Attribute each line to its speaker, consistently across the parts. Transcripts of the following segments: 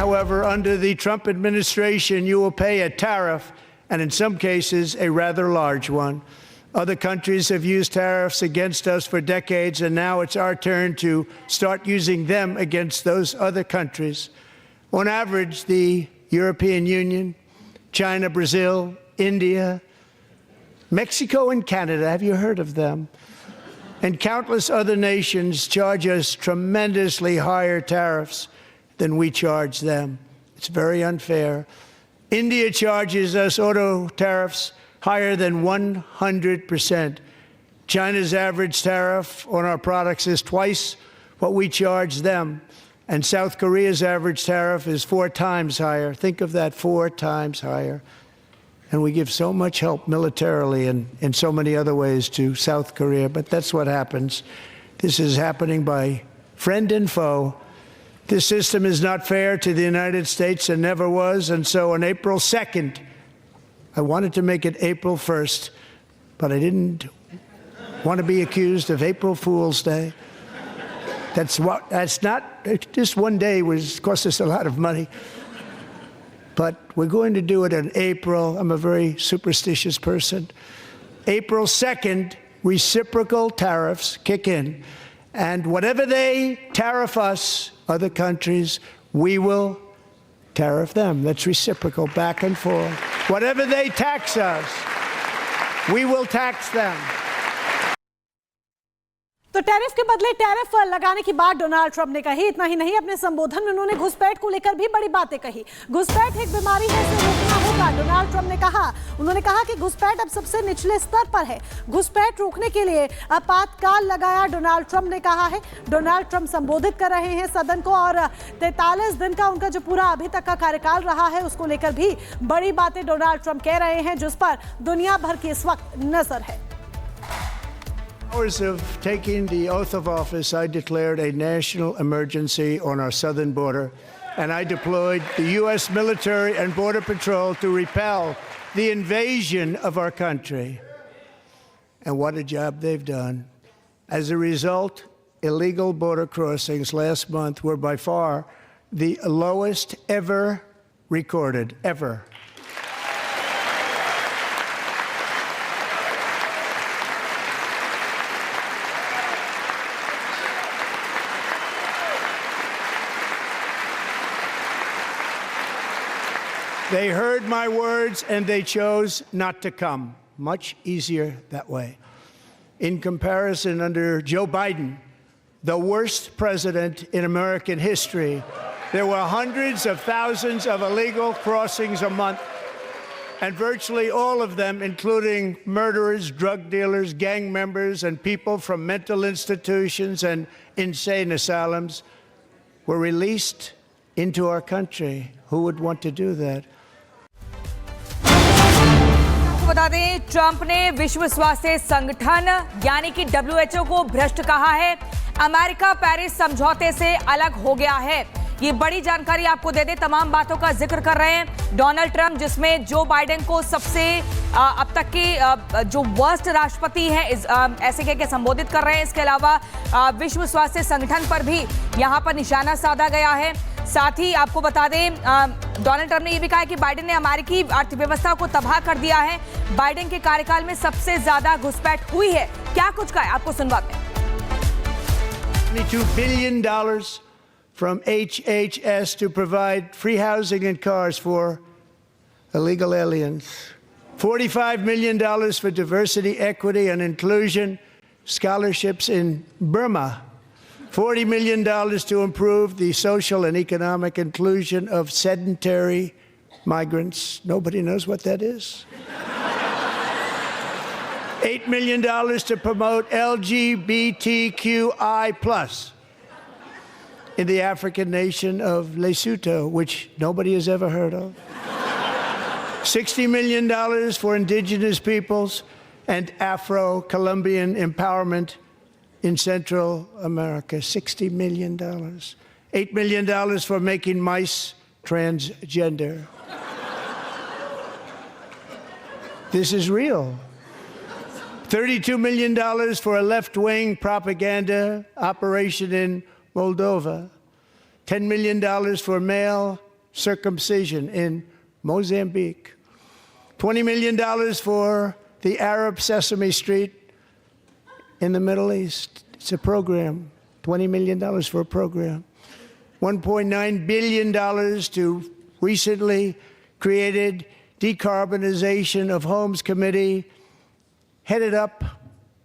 Speaker 1: However, under the Trump administration, you will pay a tariff, and in some cases, a rather large one. Other countries have used tariffs against us for decades, and now it's our turn to start using them against those other countries. On average, the European Union, China, Brazil, India, Mexico, and Canada, have you heard of them? And countless other nations charge us tremendously higher tariffs than we charge them. It's very unfair. India charges us auto tariffs higher than 100%. China's average tariff on our products is twice what we charge them. And South Korea's average tariff is 4 times higher. Think of that, 4 times higher. And we give so much help militarily and in so many other ways to South Korea. But that's what happens. This is happening by friend and foe. This system is not fair to the United States and never was. And so on April 2nd, I wanted to make it April 1st, but I didn't want to be accused of April Fool's Day. That's not, just one day cost us a lot of money. But we're going to do it in April. I'm a very superstitious person. April 2nd, reciprocal tariffs kick in. And whatever they tariff us, other countries, we will tariff them. That's reciprocal, back and forth. Whatever they tax us, we will tax them.
Speaker 2: तो tariff के बदले tariff लगाने की बात Donald Trump ने कही। इतना ही नहीं, अपने संबोधन में उन्होंने घुसपैठ को लेकर भी बड़ी बातें कही। घुसपैठ एक बीमारी है, इसे रोकना होगा, डोनाल्ड ट्रंप ने कहा। उन्होंने कहा कि घुसपैठ अब सबसे निचले स्तर पर है। घुसपैठ रोकने के लिए आपातकाल लगाया, डोनाल्ड ट्रंप ने कहा है। डोनाल्ड ट्रंप संबोधित कर रहे हैं सदन को, और 43 दिन का उनका जो पूरा अभी तक का कार्यकाल रहा है उसको लेकर भी बड़ी बातें डोनाल्ड ट्रंप कह रहे हैं, जिस पर दुनिया भर की इस वक्त नजर है।
Speaker 1: Hours of taking the oath of office, I declared a national emergency on our southern border, and I deployed the U.S. military and Border Patrol to repel the invasion of our country. And what a job they've done. As a result, illegal border crossings last month were by far the lowest ever recorded, ever. They heard my words and they chose not to come. Much easier that way. In comparison, under Joe Biden, the worst president in American history, there were hundreds of thousands of illegal crossings a month, and virtually all of them, including murderers, drug dealers, gang members, and people from mental institutions and insane asylums, were released into our country. Who would want to do that?
Speaker 3: बता दें, Trump ने विश्व स्वास्थ्य संगठन यानी कि WHO को भ्रष्ट कहा है। अमेरिका पेरिस समझौते से अलग हो गया है। ये बड़ी जानकारी आपको दे दें, तमाम बातों का जिक्र कर रहे हैं डोनाल्ड ट्रंप, जिसमें जो बाइडेन को सबसे अब तक के जो वर्स्ट राष्ट्रपति हैं ऐसे कह के संबोधित कर रहे हैं। इसके अलावा विश्व स्वास्थ्य संगठन पर भी यहां पर निशाना साधा गया है। साथ ही आपको बता दें, डोनाल्ड ट्रंप ने यह भी कहा कि बाइडेन ने अमेरिकी अर्थव्यवस्था को तबाह कर दिया है। बाइडेन के कार्यकाल में सबसे ज्यादा घुसपैठ हुई है। क्या कुछ कहा है, आपको सुनवाते हैं।
Speaker 1: $22 billion from HHS to provide free housing and cars for illegal aliens. $45 million for diversity, equity, and inclusion scholarships in Burma. $40 million to improve the social and economic inclusion of sedentary migrants. Nobody knows what that is. $8 million to promote LGBTQI+ in the African nation of Lesotho, which nobody has ever heard of. $60 million for indigenous peoples and Afro-Colombian empowerment in Central America. $60 million. $8 million for making mice transgender. This is real. $32 million for a left-wing propaganda operation in Moldova. $10 million for male circumcision in Mozambique. $20 million for the Arab Sesame Street in the Middle East. It's a program. $20 million for a program. $1.9 billion to recently created Decarbonization of Homes Committee, headed up,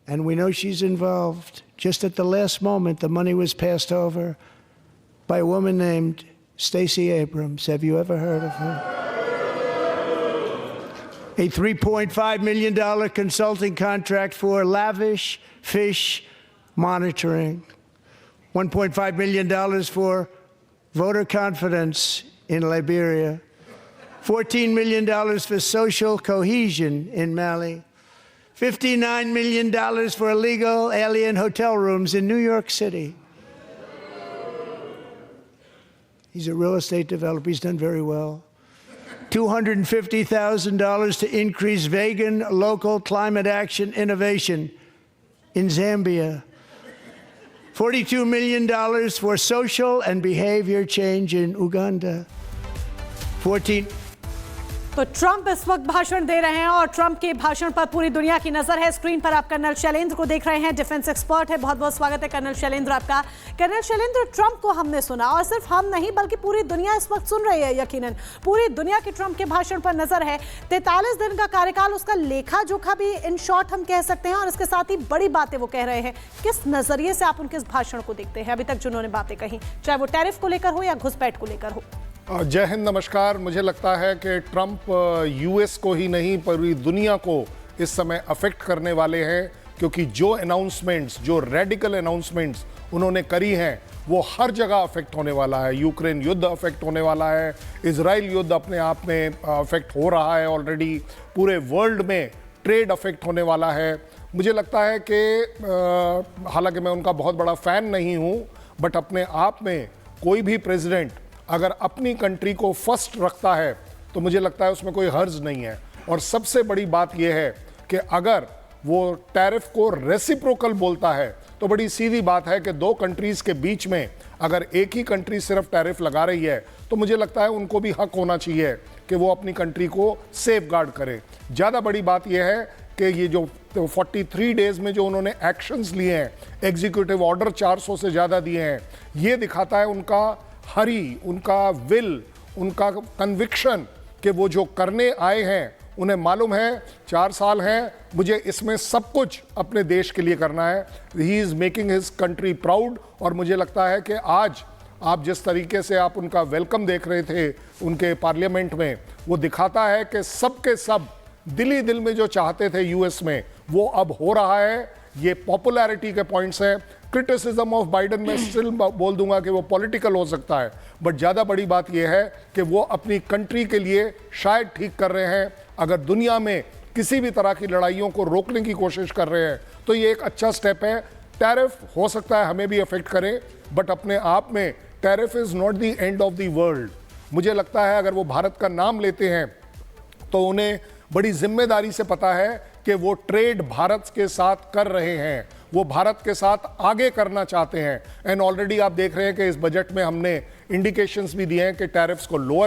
Speaker 1: and we know she's involved. Just at the last moment, the money was passed over by a woman named Stacey Abrams. Have you ever heard of her? A $3.5 million consulting contract for lavish fish monitoring. $1.5 million for voter confidence in Liberia. $14 million for social cohesion in Mali. $59 million for illegal alien hotel rooms in New York City. He's a real estate developer. He's done very well. $250,000 to increase vegan local climate action innovation in Zambia. $42 million for social and behavior change in Uganda.
Speaker 2: तो Trump इस वक्त भाषण दे रहे हैं और Trump के भाषण पर पूरी दुनिया की नजर है। स्क्रीन पर आप कर्नल शैलेंद्र को देख रहे हैं, डिफेंस एक्सपर्ट है। बहुत बहुत स्वागत है कर्नल शैलेंद्र आपका। कर्नल शैलेंद्र, ट्रंप को हमने सुना और सिर्फ हम नहीं बल्कि पूरी दुनिया इस वक्त सुन रही है। यकीनन पूरी दुनिया की ट्रंप के भाषण पर नजर है। 43 दिन का कार्यकाल, उसका लेखा जोखा भी इन शॉर्ट हम कह सकते हैं और इसके साथ ही बड़ी बातें वो कह रहे हैं। किस नजरिए से आप उनके इस भाषण को देखते हैं अभी तक जो उन्होंने बातें कही, चाहे वो टैरिफ को लेकर हो या घुसपैठ को लेकर हो?
Speaker 4: जय हिंद, नमस्कार। मुझे लगता है कि ट्रंप यूएस को ही नहीं पूरी दुनिया को इस समय अफेक्ट करने वाले हैं, क्योंकि जो अनाउंसमेंट्स, जो रेडिकल अनाउंसमेंट्स उन्होंने करी हैं वो हर जगह अफेक्ट होने वाला है। यूक्रेन युद्ध अफेक्ट होने वाला है, इजराइल युद्ध अपने आप में अफेक्ट हो रहा है ऑलरेडी, पूरे वर्ल्ड में ट्रेड अफेक्ट होने वाला है। मुझे लगता है कि हालांकि मैं उनका बहुत बड़ा फ़ैन नहीं हूँ, बट अपने आप में कोई भी प्रेसिडेंट अगर अपनी कंट्री को फर्स्ट रखता है तो मुझे लगता है उसमें कोई हर्ज नहीं है। और सबसे बड़ी बात यह है कि अगर वो टैरिफ को रेसिप्रोकल बोलता है तो बड़ी सीधी बात है कि दो कंट्रीज़ के बीच में अगर एक ही कंट्री सिर्फ टैरिफ लगा रही है तो मुझे लगता है उनको भी हक होना चाहिए कि वो अपनी कंट्री को सेफगार्ड करे। ज़्यादा बड़ी बात यह है कि ये जो 43 डेज़ में जो उन्होंने एक्शंस लिए हैं, एग्जीक्यूटिव ऑर्डर 400 से ज़्यादा दिए हैं, ये दिखाता है उनका हरी, उनका विल, उनका कन्विक्शन कि वो जो करने आए हैं उन्हें मालूम है 4 साल हैं, मुझे इसमें सब कुछ अपने देश के लिए करना है। He is making his country proud. और मुझे लगता है कि आज आप जिस तरीके से आप उनका वेलकम देख रहे थे उनके पार्लियामेंट में, वो दिखाता है कि सब के सब दिली दिल में जो चाहते थे यूएस में वो अब हो रहा है। ये पॉपुलैरिटी के पॉइंट्स हैं। क्रिटिसिज्म ऑफ बाइडन में स्टिल बोल दूंगा कि वो पॉलिटिकल हो सकता है, बट ज़्यादा बड़ी बात यह है कि वो अपनी कंट्री के लिए शायद ठीक कर रहे हैं। अगर दुनिया में किसी भी तरह की लड़ाइयों को रोकने की कोशिश कर रहे हैं तो ये एक अच्छा स्टेप है। टैरिफ हो सकता है हमें भी अफेक्ट करे, बट अपने आप में tariff is not the end of the world. मुझे लगता है अगर वो भारत का नाम लेते हैं तो उन्हें बड़ी जिम्मेदारी से पता है कि वो ट्रेड भारत के साथ कर रहे हैं, वो भारत के साथ आगे करना चाहते हैं। एंड ऑलरेडी आप देख रहे हैं कि इस बजट में हमने इंडिकेशंस भी दिए हैं कि टैरिफ्स को लोअर